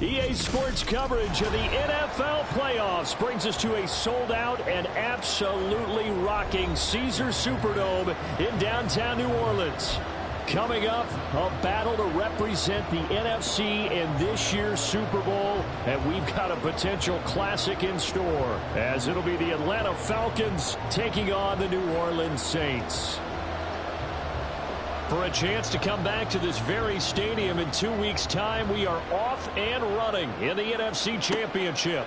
EA Sports coverage of the NFL playoffs brings us to a sold-out and absolutely rocking Caesars Superdome in downtown New Orleans. Coming up, a battle to represent the NFC in this year's Super Bowl, and we've got a potential classic in store, as it'll be the Atlanta Falcons taking on the New Orleans Saints. For a chance to come back to this very stadium in 2 weeks' time, we are off and running in the NFC Championship.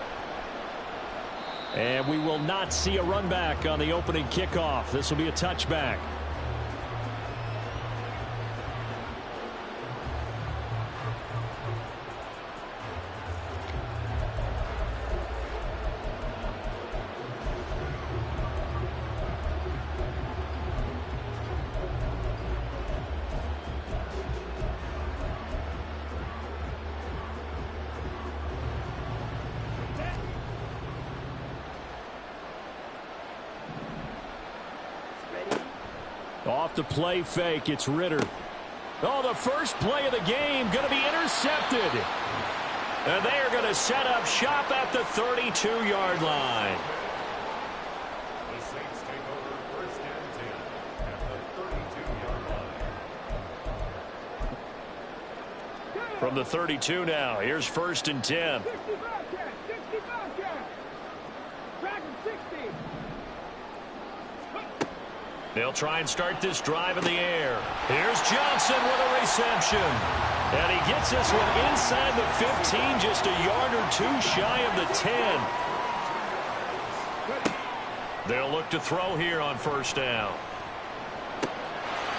And we will not see a run back on the opening kickoff. This will be a touchback. Off the play fake, it's Ritter. Oh, the first play of the game going to be intercepted. And they are going to set up shop at the 32-yard line. The Saints take over first and 10 at the 32-yard line. From the 32 now, here's first and 10. 65 catch. Track him 60. They'll try and start this drive in the air. Here's Johnson with a reception. And he gets this one inside the 15, just a yard or two shy of the 10. They'll look to throw here on first down.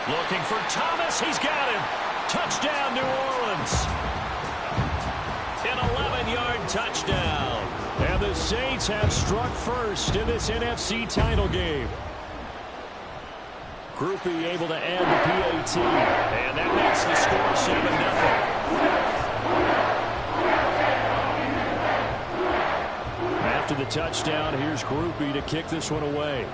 Looking for Thomas. He's got him. Touchdown, New Orleans. An 11-yard touchdown. And the Saints have struck first in this NFC title game. Groupie able to add the PAT. And that makes the score 7-0. After the touchdown, here's Groupie to kick this one away.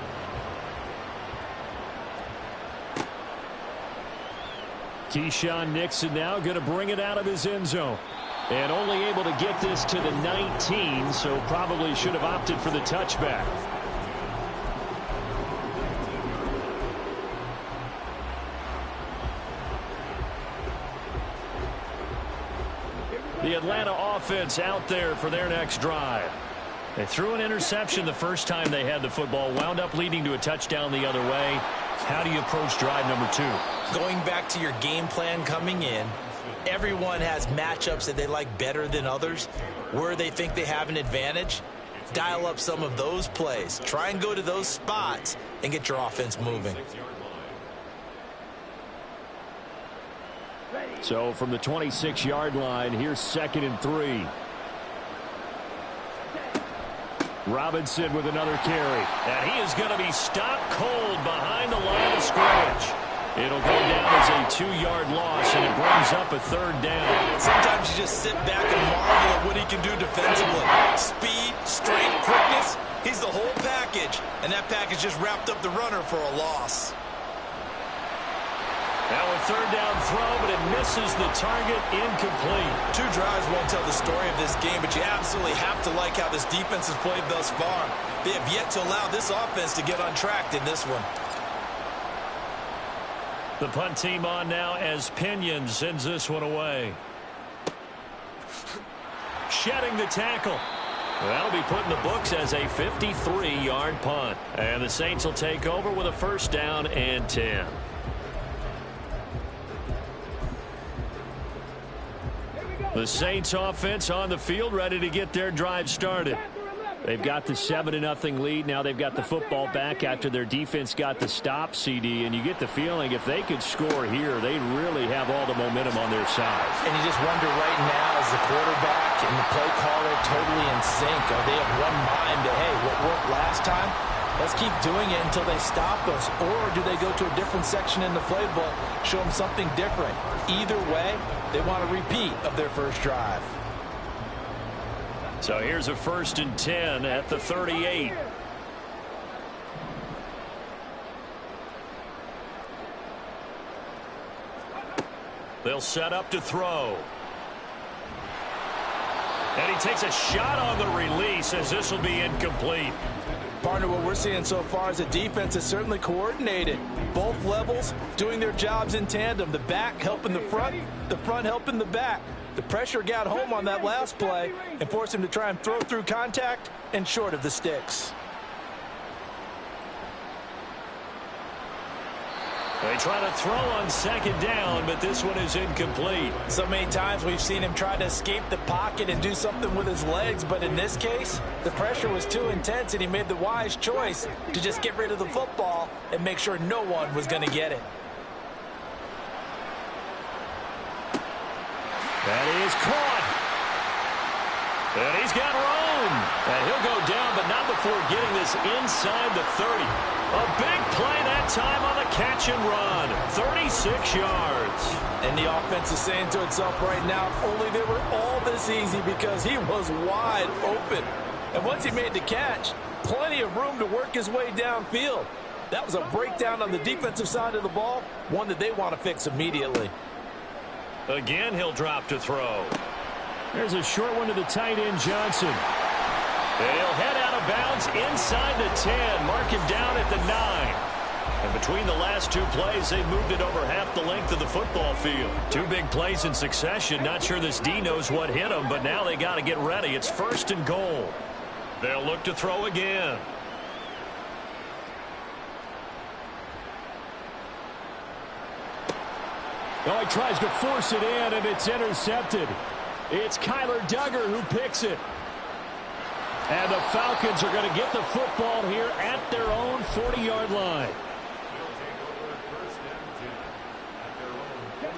Keyshawn Nixon now going to bring it out of his end zone. And only able to get this to the 19, so probably should have opted for the touchback. The Atlanta offense out there for their next drive. They threw an interception the first time they had the football, wound up leading to a touchdown the other way. How do you approach drive number 2? Going back to your game plan coming in, everyone has matchups that they like better than others. Where they think they have an advantage, dial up some of those plays. Try and go to those spots and get your offense moving. So from the 26-yard line, here's 2nd and 3. Robinson with another carry. And he is going to be stopped cold behind the line of scrimmage. It'll go down as a 2-yard loss, and it brings up a 3rd down. Sometimes you just sit back and marvel at what he can do defensively. Speed, strength, quickness. He's the whole package, and that package just wrapped up the runner for a loss. Now a 3rd down throw, but it misses the target, incomplete. 2 drives won't tell the story of this game, but you absolutely have to like how this defense has played thus far. They have yet to allow this offense to get untracked in this one. The punt team on now as Pinion sends this one away. Shedding the tackle. That'll be put in the books as a 53-yard punt. And the Saints will take over with a 1st down and 10. The Saints offense on the field ready to get their drive started. They've got the 7-0 lead. Now they've got the football back after their defense got the stop, CD. And you get the feeling if they could score here, they'd really have all the momentum on their side. And you just wonder right now, is the quarterback and the play caller totally in sync? Are they of one mind that, hey, what worked last time? Let's keep doing it until they stop us. Or do they go to a different section in the playbook, show them something different? Either way, they want a repeat of their first drive. So here's a 1st and 10 at the 38. They'll set up to throw. And he takes a shot on the release as this will be incomplete. Partner, what we're seeing so far is the defense is certainly coordinated. Both levels doing their jobs in tandem. The back helping the front helping the back. The pressure got home on that last play and forced him to try and throw through contact and short of the sticks. They try to throw on second down, but this one is incomplete. So many times we've seen him try to escape the pocket and do something with his legs, but in this case, the pressure was too intense and he made the wise choice to just get rid of the football and make sure no one was going to get it. That is caught. And he's got room. And he'll go down, but not before getting this inside the 30. A big play that time on the catch and run. 36 yards. And the offense is saying to itself right now, if only they were all this easy, because he was wide open. And once he made the catch, plenty of room to work his way downfield. That was a breakdown on the defensive side of the ball, one that they want to fix immediately. Again, he'll drop to throw. There's a short one to the tight end, Johnson. And he'll head out of bounds inside the 10. Mark him down at the 9. And between the last two plays, they moved it over half the length of the football field. Two big plays in succession. Not sure this D knows what hit them, but now they got to get ready. It's 1st and goal. They'll look to throw again. Oh, he tries to force it in, and it's intercepted. It's Kyler Duggar who picks it. And the Falcons are going to get the football here at their own 40-yard line.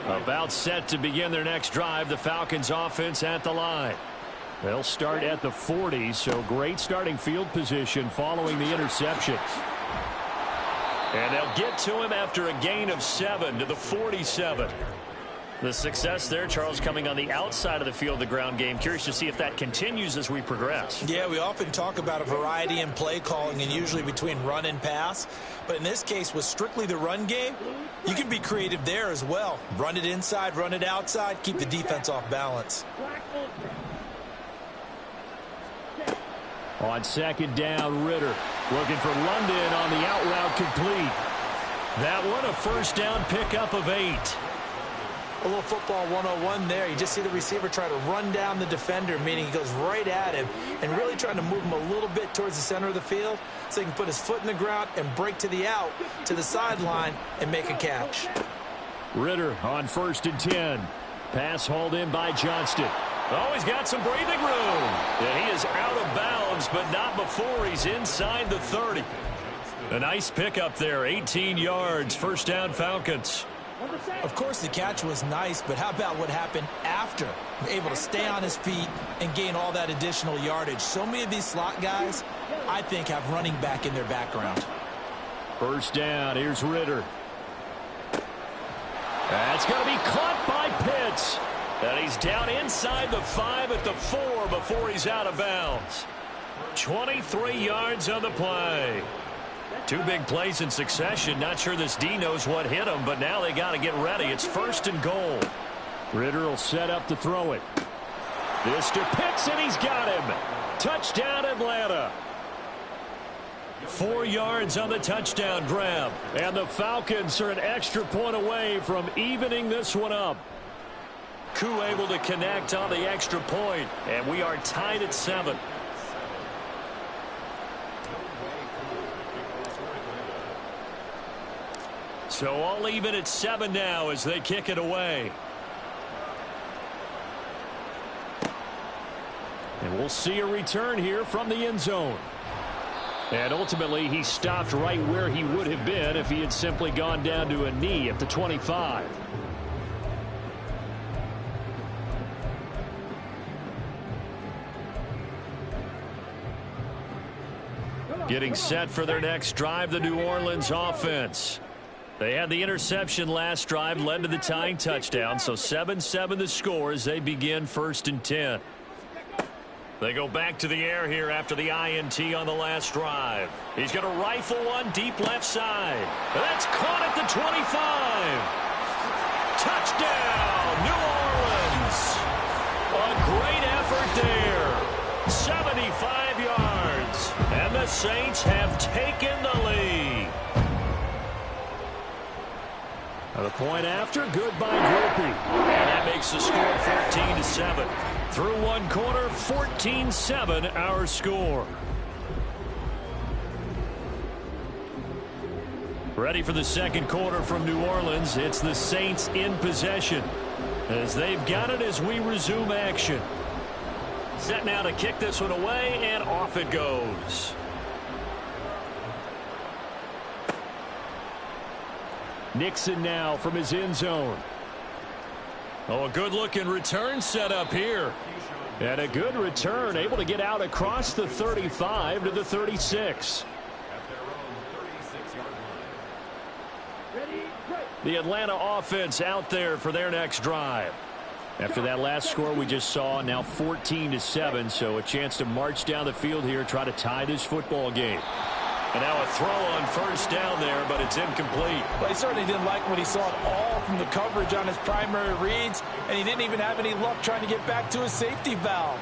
About set to begin their next drive. The Falcons offense at the line. They'll start at the 40, so great starting field position following the interception. And they'll get to him after a gain of 7 to the 47. The success there, Charles, coming on the outside of the field, the ground game. Curious to see if that continues as we progress. Yeah, we often talk about a variety in play calling and usually between run and pass. But in this case, with strictly the run game, you can be creative there as well. Run it inside, run it outside, keep the defense off balance. On second down, Ritter looking for London on the out route complete. That one a first down pickup of 8. A little football 101 there. You just see the receiver try to run down the defender, meaning he goes right at him and really trying to move him a little bit towards the center of the field so he can put his foot in the ground and break to the out, to the sideline, and make a catch. Ritter on 1st and 10. Pass hauled in by Johnston. Oh, he's got some breathing room. And he is out of bounds, but not before he's inside the 30. A nice pickup there, 18 yards, first down Falcons. Of course, the catch was nice, but how about what happened after? Able to stay on his feet and gain all that additional yardage. So many of these slot guys, I think, have running back in their background. First down, here's Ritter. That's going to be caught by Pitts. And he's down inside the 5 at the 4 before he's out of bounds. 23 yards on the play. Two big plays in succession. Not sure this D knows what hit him, but now they got to get ready. It's 1st and goal. Ritter will set up to throw it. This to Pitts, and he's got him. Touchdown, Atlanta. 4 yards on the touchdown grab. And the Falcons are an extra point away from evening this one up. Koo able to connect on the extra point, and we are tied at 7. So all even at 7 now as they kick it away. And we'll see a return here from the end zone. And ultimately, he stopped right where he would have been if he had simply gone down to a knee at the 25. Getting set for their next drive, the New Orleans offense. They had the interception last drive, led to the tying touchdown, so 7-7 the score as they begin 1st and 10. They go back to the air here after the INT on the last drive. He's going to rifle one deep left side. That's caught at the 25. Touchdown, New Orleans. A great effort there. the Saints have taken the lead. The point after, good by Groupie. And that makes the score 14-7. Through one quarter, 14-7 our score. Ready for the second quarter from New Orleans. It's the Saints in possession as they've got it as we resume action. Set now to kick this one away, and off it goes. Nixon now from his end zone. Oh, a good-looking return set up here. And a good return, able to get out across the 35 to the 36. The Atlanta offense out there for their next drive. After that last score we just saw, now 14-7, so a chance to march down the field here, try to tie this football game. And now a throw on first down there, but it's incomplete. Well, he certainly didn't like what he saw at all from the coverage on his primary reads, and he didn't even have any luck trying to get back to his safety valve.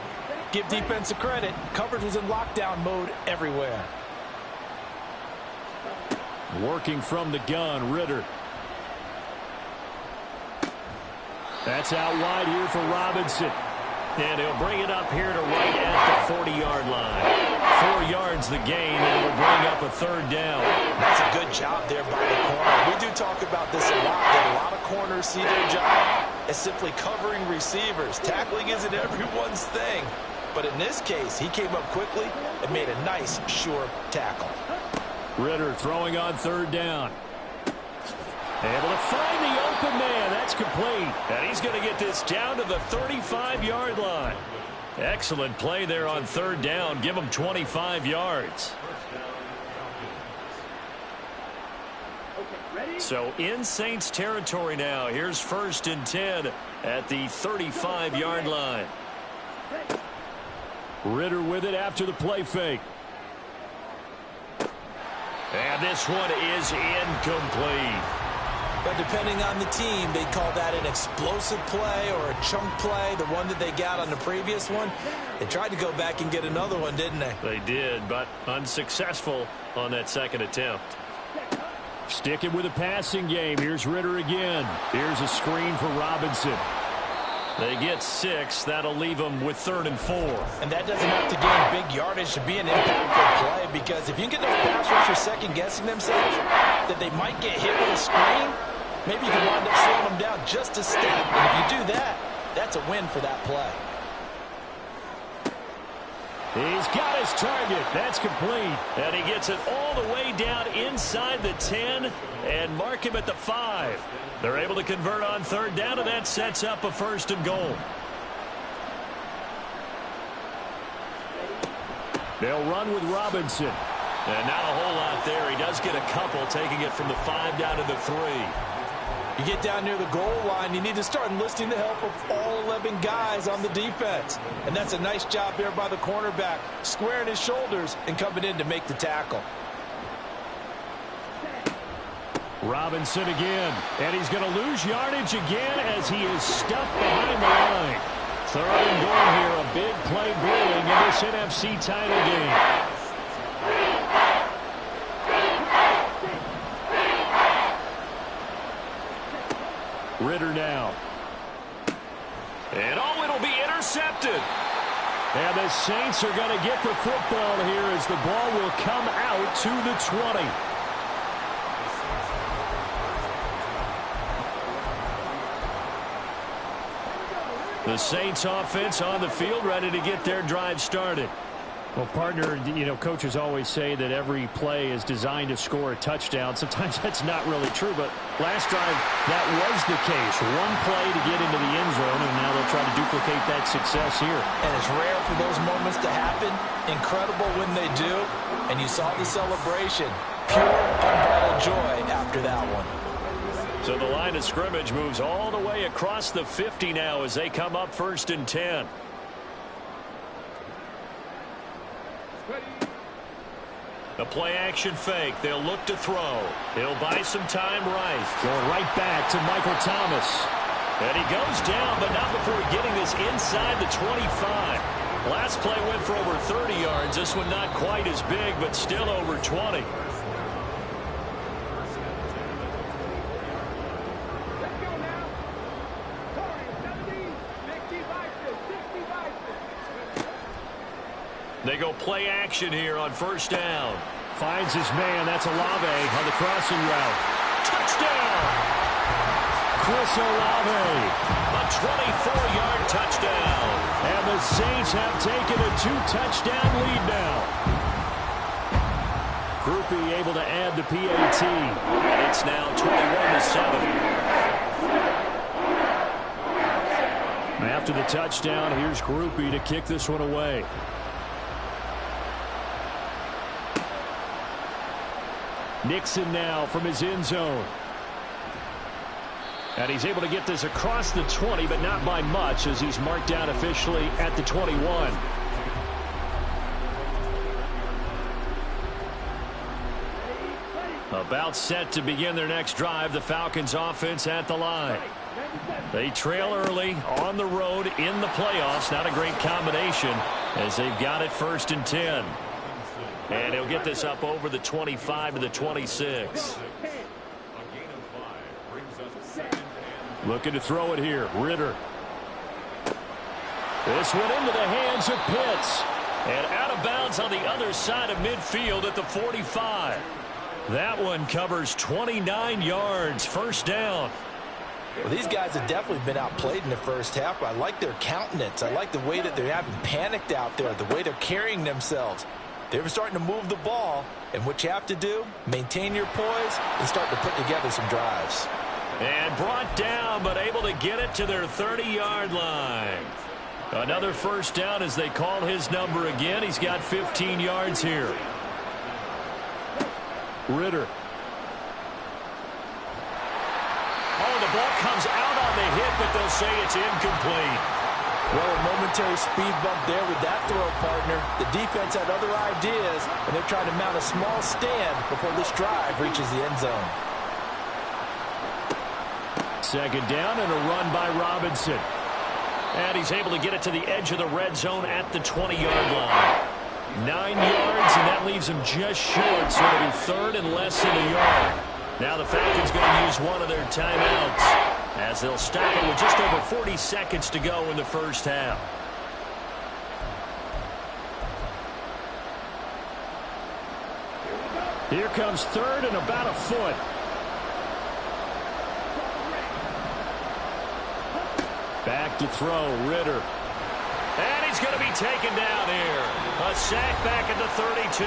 Give defense a credit. Coverage was in lockdown mode everywhere. Working from the gun, Ritter. That's out wide here for Robinson. And he'll bring it up here to right at the 40-yard line. 4 yards the gain, and it'll bring up a third down. That's a good job there by the corner. We do talk about this a lot, that a lot of corners see their job as simply covering receivers. Tackling isn't everyone's thing. But in this case, he came up quickly and made a nice, sure tackle. Ritter throwing on third down. Able to find the open man. That's complete. And he's going to get this down to the 35-yard line. Excellent play there on third down. Give him 25 yards. So in Saints territory now. Here's 1st and 10 at the 35-yard line. Ritter with it after the play fake. And this one is incomplete. But depending on the team, they call that an explosive play or a chunk play, the one that they got on the previous one. They tried to go back and get another one, didn't they? They did, but unsuccessful on that second attempt. Sticking with the passing game. Here's Ritter again. Here's a screen for Robinson. They get 6. That'll leave them with 3rd and 4. And that doesn't have to gain big yardage to be an impactful play, because if you get those pass rushers second-guessing themselves that they might get hit with a screen, maybe you can wind up slowing them down just a step. And if you do that, that's a win for that play. He's got his target. That's complete. And he gets it all the way down inside the 10 and mark him at the 5. They're able to convert on third down, and that sets up a 1st and goal. They'll run with Robinson. And not a whole lot there. He does get a couple, taking it from the 5 down to the 3. You get down near the goal line, you need to start enlisting the help of all 11 guys on the defense. And that's a nice job there by the cornerback, squaring his shoulders and coming in to make the tackle. Robinson again, and he's going to lose yardage again as he is stuffed behind the line. 3rd and goal here, a big play brewing in this NFC title game. Ritter now. And oh, it'll be intercepted. And the Saints are going to get the football here as the ball will come out to the 20. The Saints offense on the field, ready to get their drive started. Well, partner, you know, coaches always say that every play is designed to score a touchdown. Sometimes that's not really true, but last drive, that was the case. One play to get into the end zone, and now they'll try to duplicate that success here. And it's rare for those moments to happen. Incredible when they do. And you saw the celebration. Pure, unbridled joy after that one. So the line of scrimmage moves all the way across the 50 now as they come up 1st and 10. A play-action fake. They'll look to throw. He'll buy some time right. Going right back to Michael Thomas. And he goes down, but not before getting this inside the 25. Last play went for over 30 yards. This one not quite as big, but still over 20. Let's go now. Torrey, 70, 60. They go play action here on first down. Finds his man. That's Olave on the crossing route. Touchdown! Chris Olave, a 24-yard touchdown. And the Saints have taken a 2-touchdown lead now. Groupie able to add the PAT. And it's now 21-7. After the touchdown, here's Groupie to kick this one away. Nixon now from his end zone. And he's able to get this across the 20, but not by much, as he's marked down officially at the 21. About set to begin their next drive. The Falcons offense at the line. They trail early on the road in the playoffs. Not a great combination as they've got it 1st and 10. And he'll get this up over the 25 to the 26. Looking to throw it here. Ritter. This one into the hands of Pitts. And out of bounds on the other side of midfield at the 45. That one covers 29 yards. First down. Well, these guys have definitely been outplayed in the first half. I like their countenance. I like the way that they're having panicked out there, the way they're carrying themselves. They're starting to move the ball, and what you have to do, maintain your poise and start to put together some drives. And brought down, but able to get it to their 30-yard line. Another first down as they call his number again. He's got 15 yards here. Ritter. Oh, the ball comes out on the hit, but they'll say it's incomplete. Well, a momentary speed bump there with that throw, partner. The defense had other ideas, and they're trying to mount a small stand before this drive reaches the end zone. Second down and a run by Robinson. And he's able to get it to the edge of the red zone at the 20-yard line. 9 yards, and that leaves him just short, so it'll be third and less than a yard. Now the Falcons going to use one of their timeouts as they'll stop it with just over 40 seconds to go in the first half. Here comes third and about a foot. Back to throw, Ritter. And he's going to be taken down here. A sack back at the 32.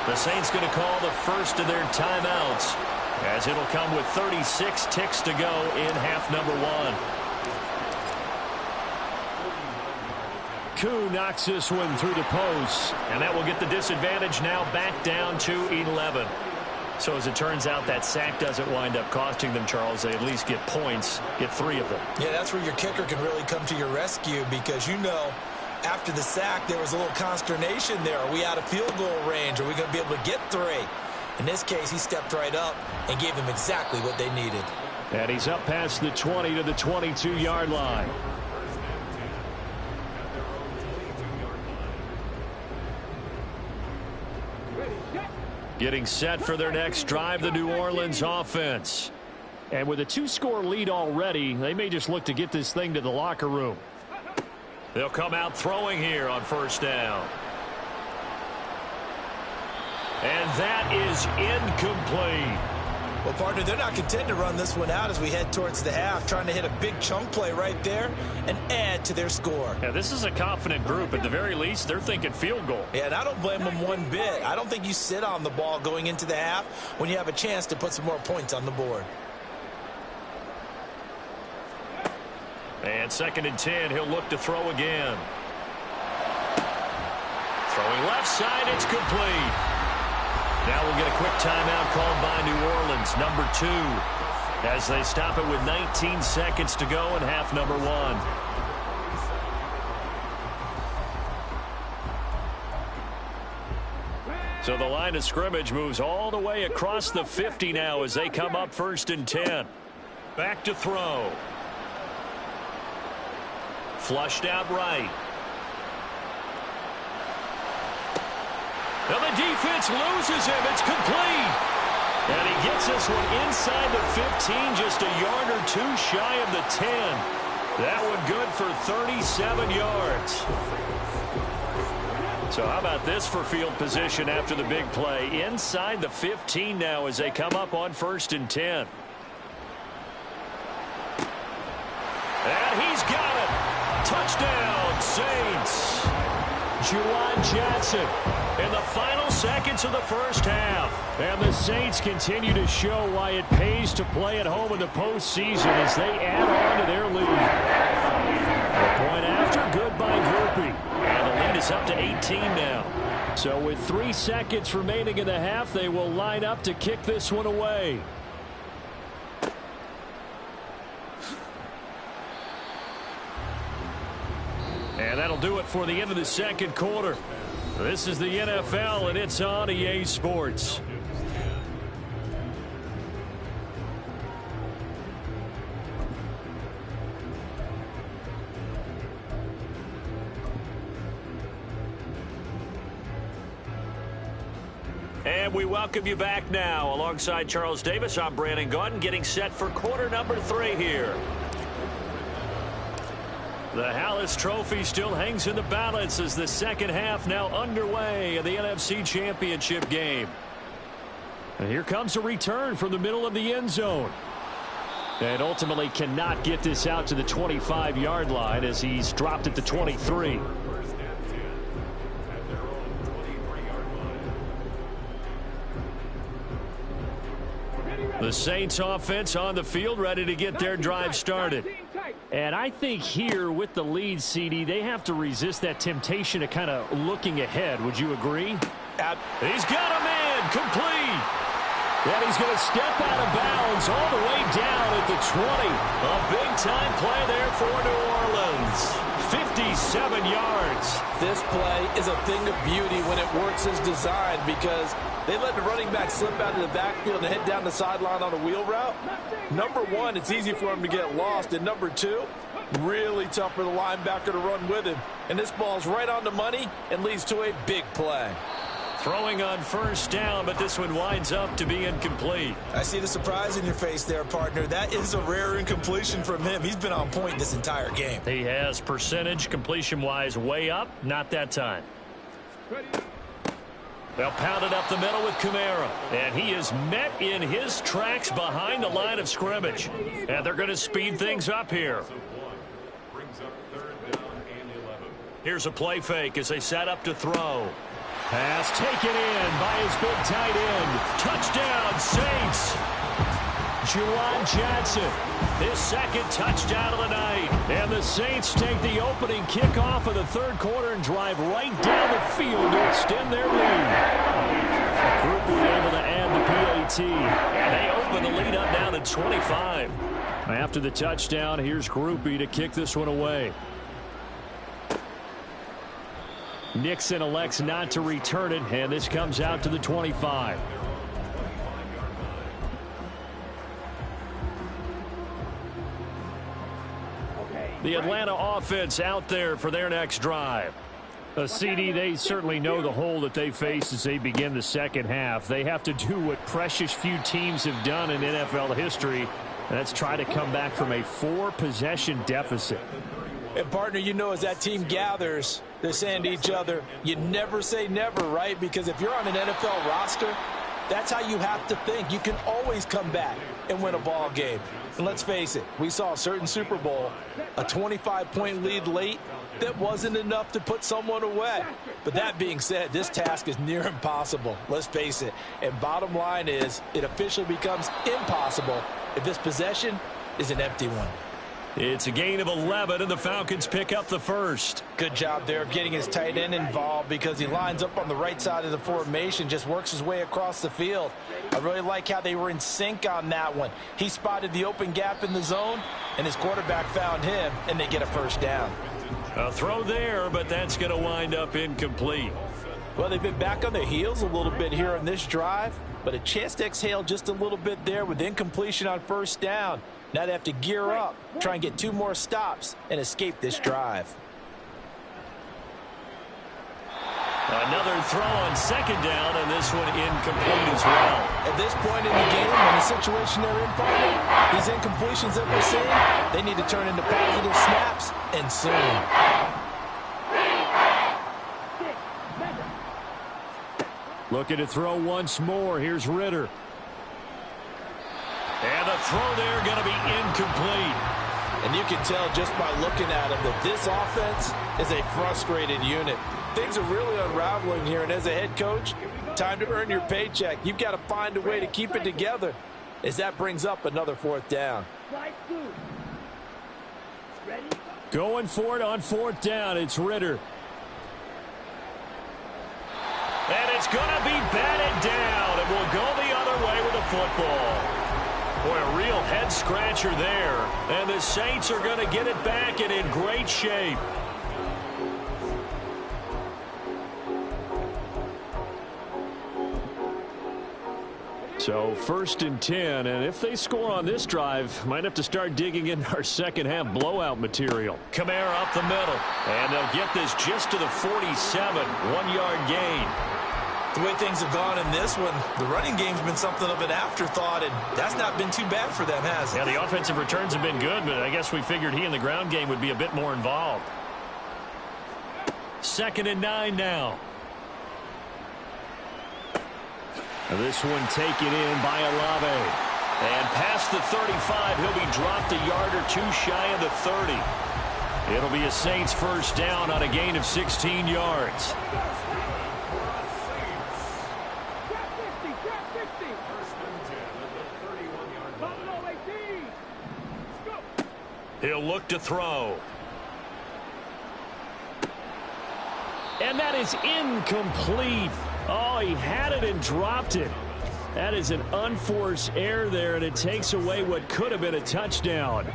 The Saints going to call the first of their timeouts, as it'll come with 36 ticks to go in half number one. Koo knocks this one through the post, and that will get the disadvantage now back down to 11. So as it turns out, that sack doesn't wind up costing them, Charles. They at least get points, get 3 of them. Yeah, that's where your kicker can really come to your rescue, because you know after the sack there was a little consternation there. Are we out of field goal range? Are we going to be able to get 3? In this case, he stepped right up and gave them exactly what they needed. And he's up past the 20 to the 22-yard line. Getting set for their next drive, the New Orleans offense. And with a 2-score lead already, they may just look to get this thing to the locker room. They'll come out throwing here on first down. And that is incomplete. Well, partner, they're not content to run this one out as we head towards the half, trying to hit a big chunk play right there and add to their score. Yeah, this is a confident group. At the very least, they're thinking field goal. Yeah, and I don't blame them one bit. I don't think you sit on the ball going into the half when you have a chance to put some more points on the board. And 2nd and 10, he'll look to throw again. Throwing left side, it's complete. Now we'll get a quick timeout called by New Orleans, number 2, as they stop it with 19 seconds to go in half number 1. So the line of scrimmage moves all the way across the 50 now as they come up 1st and 10. Back to throw. Flushed out right. And the defense loses him. It's complete. And he gets this one inside the 15, just a yard or two shy of the 10. That one good for 37 yards. So how about this for field position after the big play? Inside the 15 now as they come up on 1st and 10. And he's got it. Touchdown, Saints. Juwan Johnson in the final seconds of the first half. And the Saints continue to show why it pays to play at home in the postseason as they add on to their lead. The point after, good by Groupie. And the lead is up to 18 now. So with 3 seconds remaining in the half, they will line up to kick this one away. And that'll do it for the end of the second quarter. This is the NFL, and it's on EA Sports. And we welcome you back now. Alongside Charles Davis, I'm Brandon Gaudin, getting set for quarter number 3 here. The Hallis Trophy still hangs in the balance as the second half now underway in the NFC Championship game. And here comes a return from the middle of the end zone. And ultimately cannot get this out to the 25-yard line as he's dropped at the 23. The Saints offense on the field, ready to get their drive started. And I think here with the lead, CD, they have to resist that temptation of kind of looking ahead. Would you agree? He's got a man complete. And he's going to step out of bounds all the way down at the 20. A big-time play there for New Orleans. 57 yards. This play is a thing of beauty when it works as designed because they let the running back slip out of the backfield and head down the sideline on a wheel route. Number one, it's easy for him to get lost. And number two, really tough for the linebacker to run with him. And this ball's right on the money and leads to a big play. Throwing on first down, but this one winds up to be incomplete. I see the surprise in your face there, partner. That is a rare incompletion from him. He's been on point this entire game. He has percentage completion-wise way up. Not that time. They'll pound it up the middle with Kamara. And he is met in his tracks behind the line of scrimmage. And they're going to speed things up here. Here's a play fake as they set up to throw. Pass taken in by his big tight end. Touchdown, Saints. Juwan Johnson, his second touchdown of the night. And the Saints take the opening kickoff of the third quarter and drive right down the field to extend their lead. Groupie able to add the PAT. And they open the lead up now to 25. After the touchdown, here's Groupie to kick this one away. Nixon elects not to return it, and this comes out to the 25. The Atlanta offense out there for their next drive. A CD, they certainly know the hole that they face as they begin the second half. They have to do what precious few teams have done in NFL history, and that's try to come back from a 4-possession deficit. And, partner, you know, as that team gathers, they're saying to each other, you never say never, right? Because if you're on an NFL roster, that's how you have to think. You can always come back and win a ball game. And let's face it, we saw a certain Super Bowl, a 25-point lead late, that wasn't enough to put someone away. But that being said, this task is near impossible. Let's face it. And bottom line is, it officially becomes impossible if this possession is an empty one. It's a gain of 11, and the Falcons pick up the first. Good job there of getting his tight end involved because he lines up on the right side of the formation, just works his way across the field. I really like how they were in sync on that one. He spotted the open gap in the zone, and his quarterback found him, and they get a first down. A throw there, but that's going to wind up incomplete. Well, they've been back on their heels a little bit here on this drive, but a chance to exhale just a little bit there with incompletion on first down. Now they have to gear up, try and get 2 more stops, and escape this drive. Another throw on second down, and this one incomplete as well. At this point in the game, in the situation they're in, partner, these incompletions that we're seeing, they need to turn into positive snaps, and soon. Looking to throw once more. Here's Ritter. And the throw there going to be incomplete. And you can tell just by looking at him that this offense is a frustrated unit. Things are really unraveling here, and as a head coach, time to earn your paycheck. You've got to find a way to keep it together as that brings up another fourth down. Going for it on fourth down. It's Ritter. And it's going to be batted down, and we'll go the other way with the football. Boy, a real head-scratcher there. And the Saints are going to get it back and in great shape. So 1st and 10, and if they score on this drive, might have to start digging in our second-half blowout material. Kamara up the middle, and they'll get this just to the 47, 1-yard gain. The way things have gone in this one, the running game's been something of an afterthought, and that's not been too bad for them, has it? Yeah, the offensive returns have been good, but I guess we figured he in the ground game would be a bit more involved. 2nd and 9 now. This one taken in by Olave. And past the 35, he'll be dropped a yard or two shy of the 30. It'll be a Saints first down on a gain of 16 yards. He'll look to throw. And that is incomplete. Oh, he had it and dropped it. That is an unforced error there, and it takes away what could have been a touchdown.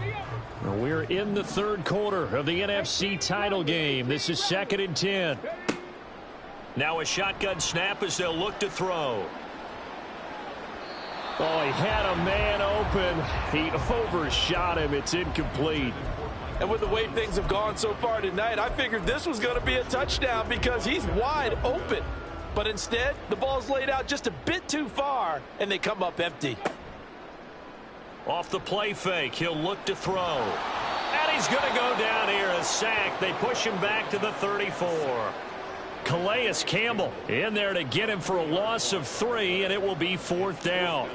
We're in the 3rd quarter of the NFC title game. This is 2nd and 10. Now a shotgun snap as they'll look to throw. Oh, he had a man open. He overshot him. It's incomplete. And with the way things have gone so far tonight, I figured this was going to be a touchdown because he's wide open. But instead, the ball's laid out just a bit too far, and they come up empty. Off the play fake, he'll look to throw. And he's going to go down here, a sack. They push him back to the 34. Calais Campbell in there to get him for a loss of 3, and it will be 4th down.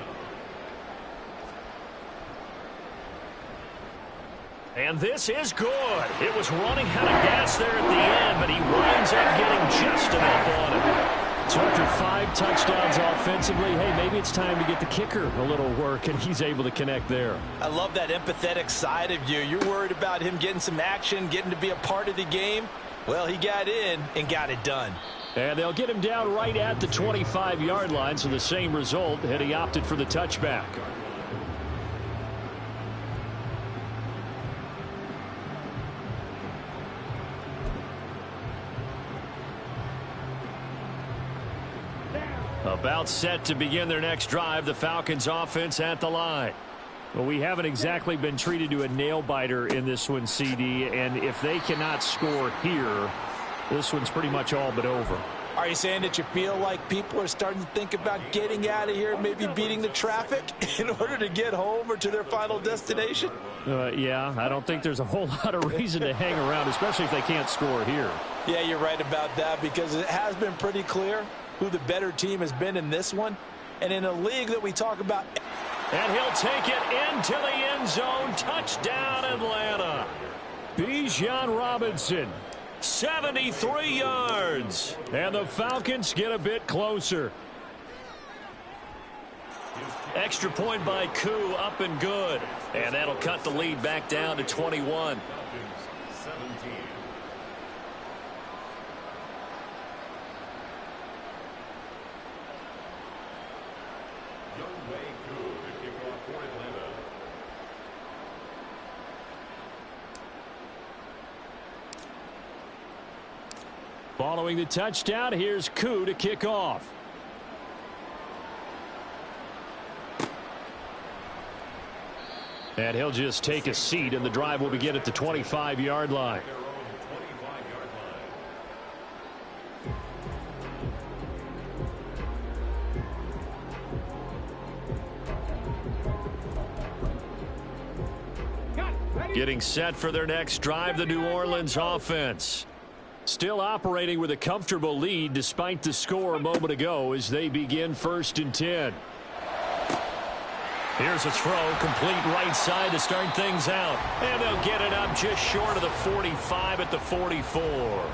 And this is good. It was running out of gas there at the end, but he winds up getting just enough on it. So after 5 touchdowns offensively, hey, maybe it's time to get the kicker a little work, and he's able to connect there. I love that empathetic side of you. You're worried about him getting some action, getting to be a part of the game. Well, he got in and got it done. And they'll get him down right at the 25-yard line, so the same result, and he opted for the touchback. About set to begin their next drive, the Falcons offense at the line. Well, we haven't exactly been treated to a nail-biter in this one, CD, and if they cannot score here, this one's pretty much all but over. Are you saying that you feel like people are starting to think about getting out of here, maybe beating the traffic in order to get home or to their final destination? Yeah, I don't think there's a whole lot of reason to hang around, especially if they can't score here. Yeah, you're right about that, because it has been pretty clear who the better team has been in this one. And in a league that we talk about. And he'll take it into the end zone. Touchdown, Atlanta. Bijan Robinson, 73 yards. And the Falcons get a bit closer. Extra point by Koo, up and good. And that'll cut the lead back down to 21. Following the touchdown, here's Koo to kick off. And he'll just take a seat, and the drive will begin at the 25-yard line. Getting set for their next drive, the New Orleans offense. Still operating with a comfortable lead despite the score a moment ago as they begin 1st and 10. Here's a throw, complete right side to start things out. And they'll get it up just short of the 45 at the 44.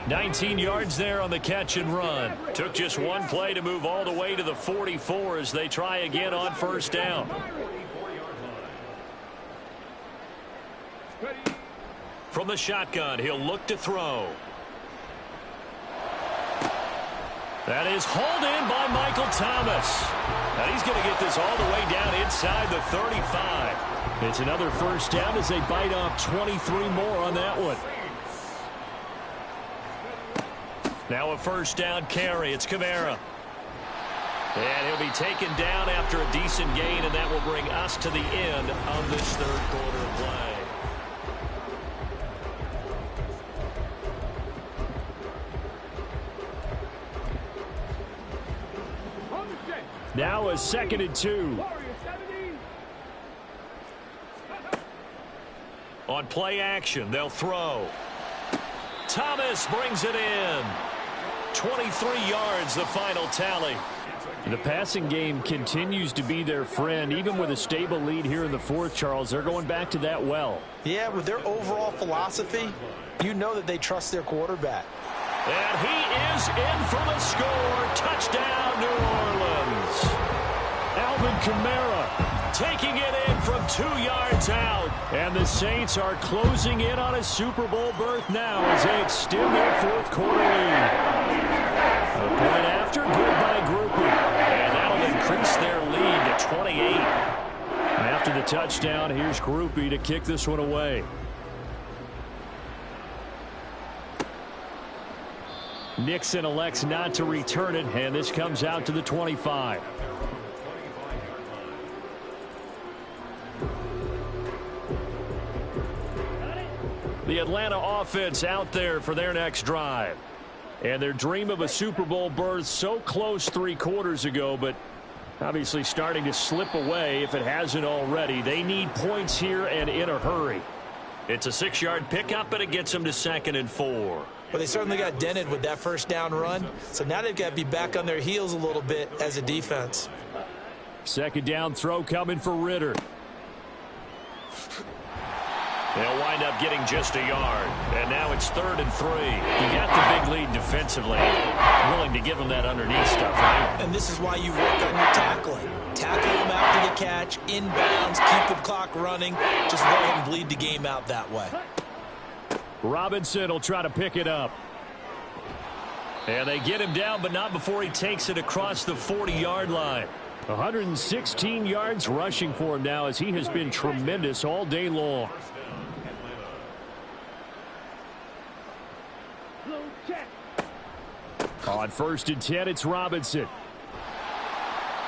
19 yards there on the catch and run. Took just one play to move all the way to the 44 as they try again on 1st down. From the shotgun, he'll look to throw. That is hauled in by Michael Thomas. And he's going to get this all the way down inside the 35. It's another 1st down as they bite off 23 more on that one. Now a 1st down carry. It's Kamara. And he'll be taken down after a decent gain, and that will bring us to the end of this 3rd quarter play. Now a 2nd and 2. On play action, they'll throw. Thomas brings it in. 23 yards, the final tally. The passing game continues to be their friend, even with a stable lead here in the 4th, Charles. They're going back to that well. Yeah, with their overall philosophy, you know that they trust their quarterback. And he is in for the score. Touchdown, New Orleans. Alvin Kamara taking it in from 2 yards out. And the Saints are closing in on a Super Bowl berth now as they extend their 4th quarter lead. A point after, good by Groupie. And that'll increase their lead to 28. And after the touchdown, here's Groupie to kick this one away. Nixon elects not to return it, and this comes out to the 25. The Atlanta offense out there for their next drive. And their dream of a Super Bowl berth so close 3 quarters ago, but obviously starting to slip away if it hasn't already. They need points here and in a hurry. It's a 6-yard pickup, and it gets them to 2nd and 4. Well, they certainly got dented with that 1st down run, so now they've got to be back on their heels a little bit as a defense. 2nd down throw coming for Ritter. They'll wind up getting just a yard, and now it's 3rd and 3. You got the big lead defensively. Willing to give them that underneath stuff, right? And this is why you work on your tackling. Tackle them after the catch, inbounds, keep the clock running. Just go ahead and bleed the game out that way. Robinson will try to pick it up. And they get him down, but not before he takes it across the 40-yard line. 116 yards rushing for him now as he has been tremendous all day long. On 1st and 10, it's Robinson.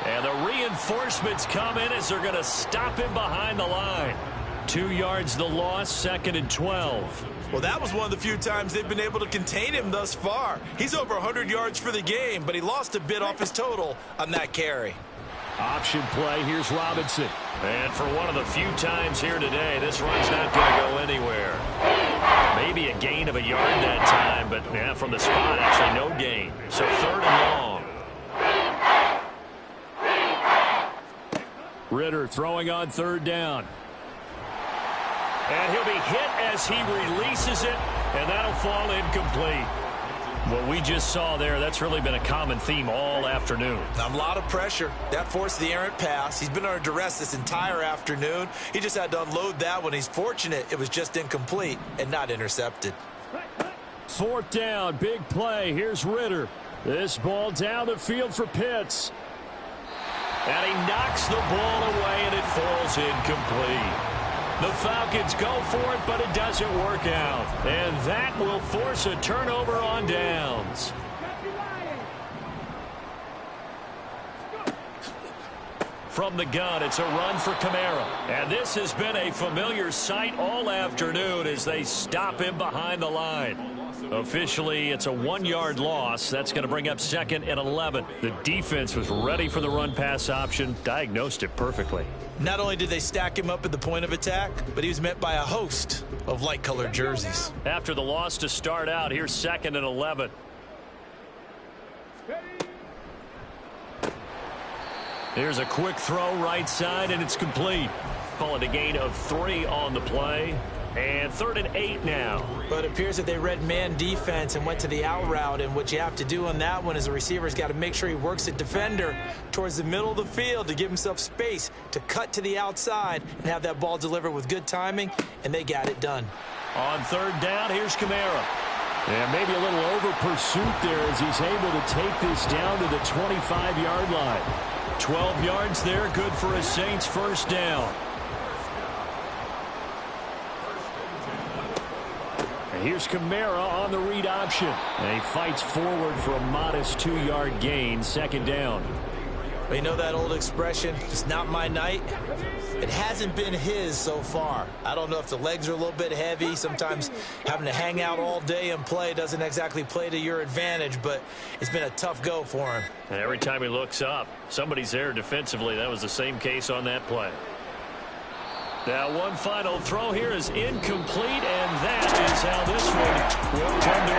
And the reinforcements come in as they're going to stop him behind the line. 2 yards the loss, 2nd and 12. Well, that was one of the few times they've been able to contain him thus far. He's over 100 yards for the game, but he lost a bit off his total on that carry. Option play, here's Robinson. And for one of the few times here today, this run's not going to go anywhere. Maybe a gain of a yard that time, but yeah, from the spot, actually no gain. So 3rd and long. Ritter throwing on 3rd down. And he'll be hit as he releases it, and that'll fall incomplete. What we just saw there, that's really been a common theme all afternoon. A lot of pressure. That forced the errant pass. He's been under duress this entire afternoon. He just had to unload that one. He's fortunate it was just incomplete and not intercepted. 4th down, big play. Here's Ritter. This ball down the field for Pitts. And he knocks the ball away, and it falls incomplete. The Falcons go for it, but it doesn't work out. And that will force a turnover on downs. from the gun. It's a run for Kamara. And this has been a familiar sight all afternoon as they stop him behind the line. Officially, it's a 1-yard loss. That's going to bring up 2nd and 11. The defense was ready for the run-pass option, diagnosed it perfectly. Not only did they stack him up at the point of attack, but he was met by a host of light-colored jerseys. After the loss to start out, here's 2nd and 11. Here's a quick throw right side, and it's complete. Call it a gain of 3 on the play. And 3rd and 8 now. But it appears that they read man defense and went to the out route. And what you have to do on that one is the receiver's got to make sure he works the defender towards the middle of the field to give himself space to cut to the outside and have that ball delivered with good timing. And they got it done. On 3rd down, here's Kamara. And maybe a little over pursuit there as he's able to take this down to the 25-yard line. 12 yards there, good for a Saints first down. Here's Kamara on the read option. And he fights forward for a modest 2-yard gain, 2nd down. Well, you know that old expression, it's not my night? It hasn't been his so far. I don't know if the legs are a little bit heavy. Sometimes having to hang out all day and play doesn't exactly play to your advantage, but it's been a tough go for him. And every time he looks up, somebody's there defensively. That was the same case on that play. Now one final throw here is incomplete, and that is how this one will come to an end.